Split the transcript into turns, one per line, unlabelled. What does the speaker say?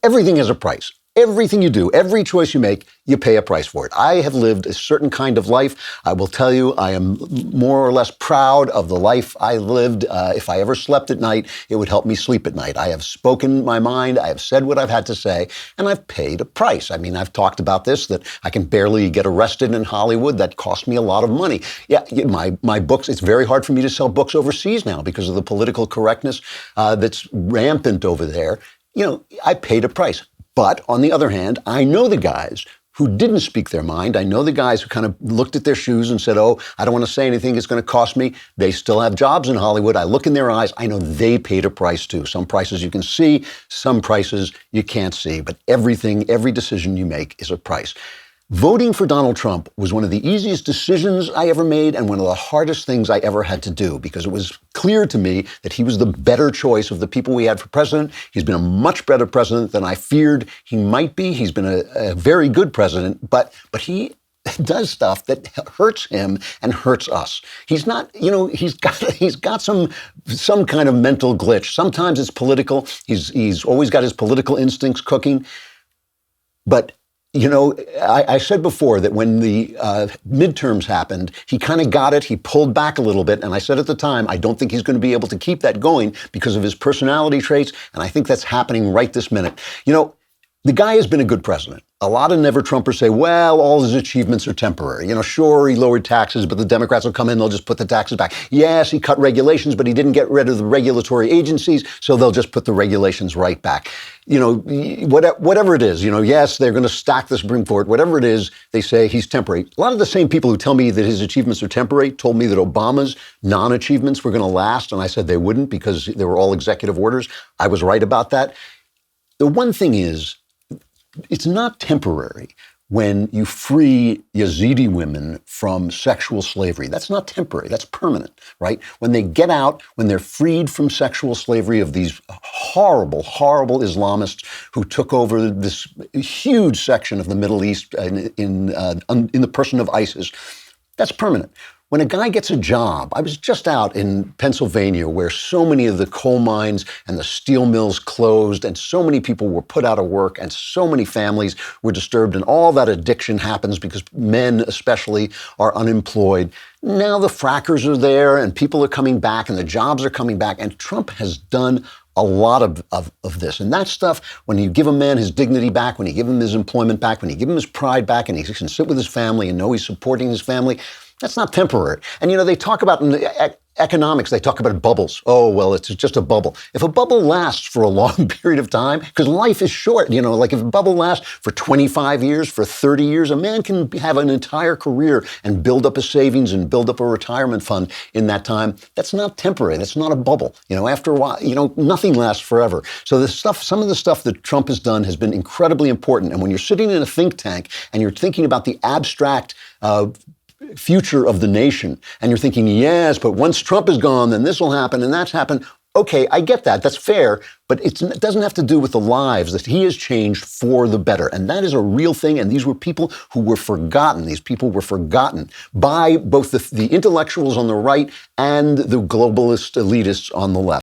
Everything has a price. Everything you do, every choice you make, you pay a price for it. I have lived a certain kind of life. I will tell you, I am more or less proud of the life I lived. If I ever slept at night, it would help me sleep at night. I have spoken my mind. I have said what I've had to say, and I've paid a price. I mean, I've talked about this, that I can barely get arrested in Hollywood. That cost me a lot of money. Yeah, my books, it's very hard for me to sell books overseas now because of the political correctness that's rampant over there. I paid a price. But on the other hand, I know the guys who didn't speak their mind. I know the guys who kind of looked at their shoes and said, oh, I don't want to say anything. It's going to cost me. They still have jobs in Hollywood. I look in their eyes. I know they paid a price too. Some prices you can see, some prices you can't see. But every decision you make is a price. Voting for Donald Trump was one of the easiest decisions I ever made and one of the hardest things I ever had to do because it was clear to me that he was the better choice of the people we had for president. He's been a much better president than I feared he might be. He's been a very good president, but he does stuff that hurts him and hurts us. He's not, he's got some kind of mental glitch. Sometimes it's political. He's always got his political instincts cooking, but I said before that when the midterms happened, he kind of got it. He pulled back a little bit. And I said at the time, I don't think he's going to be able to keep that going because of his personality traits. And I think that's happening right this minute. The guy has been a good president. A lot of never-Trumpers say, well, all his achievements are temporary. Sure, he lowered taxes, but the Democrats will come in, they'll just put the taxes back. Yes, he cut regulations, but he didn't get rid of the regulatory agencies, so they'll just put the regulations right back. Whatever it is, yes, they're going to stack the Supreme Court. Whatever it is, they say he's temporary. A lot of the same people who tell me that his achievements are temporary told me that Obama's non-achievements were going to last, and I said they wouldn't because they were all executive orders. I was right about that. The one thing is, it's not temporary when you free Yazidi women from sexual slavery. That's not temporary. That's permanent, right? When they get out, when they're freed from sexual slavery of these horrible, horrible Islamists who took over this huge section of the Middle East in the person of ISIS, that's permanent. When a guy gets a job, I was just out in Pennsylvania where so many of the coal mines and the steel mills closed and so many people were put out of work and so many families were disturbed and all that addiction happens because men especially are unemployed. Now the frackers are there and people are coming back and the jobs are coming back and Trump has done a lot of this. And that stuff, when you give a man his dignity back, when you give him his employment back, when you give him his pride back and he can sit with his family and know he's supporting his family, that's not temporary. And, they talk about in the economics, they talk about bubbles. Oh, well, it's just a bubble. If a bubble lasts for a long period of time, because life is short, like if a bubble lasts for 25 years, for 30 years, a man can have an entire career and build up his savings and build up a retirement fund in that time. That's not temporary. That's not a bubble. After a while, nothing lasts forever. So some of the stuff that Trump has done has been incredibly important. And when you're sitting in a think tank and you're thinking about the abstract future of the nation, and you're thinking, yes, but once Trump is gone, then this will happen and that's happened. Okay, I get that. That's fair. But it doesn't have to do with the lives that he has changed for the better. And that is a real thing. And these were people who were forgotten. These people were forgotten by both the intellectuals on the right and the globalist elitists on the left.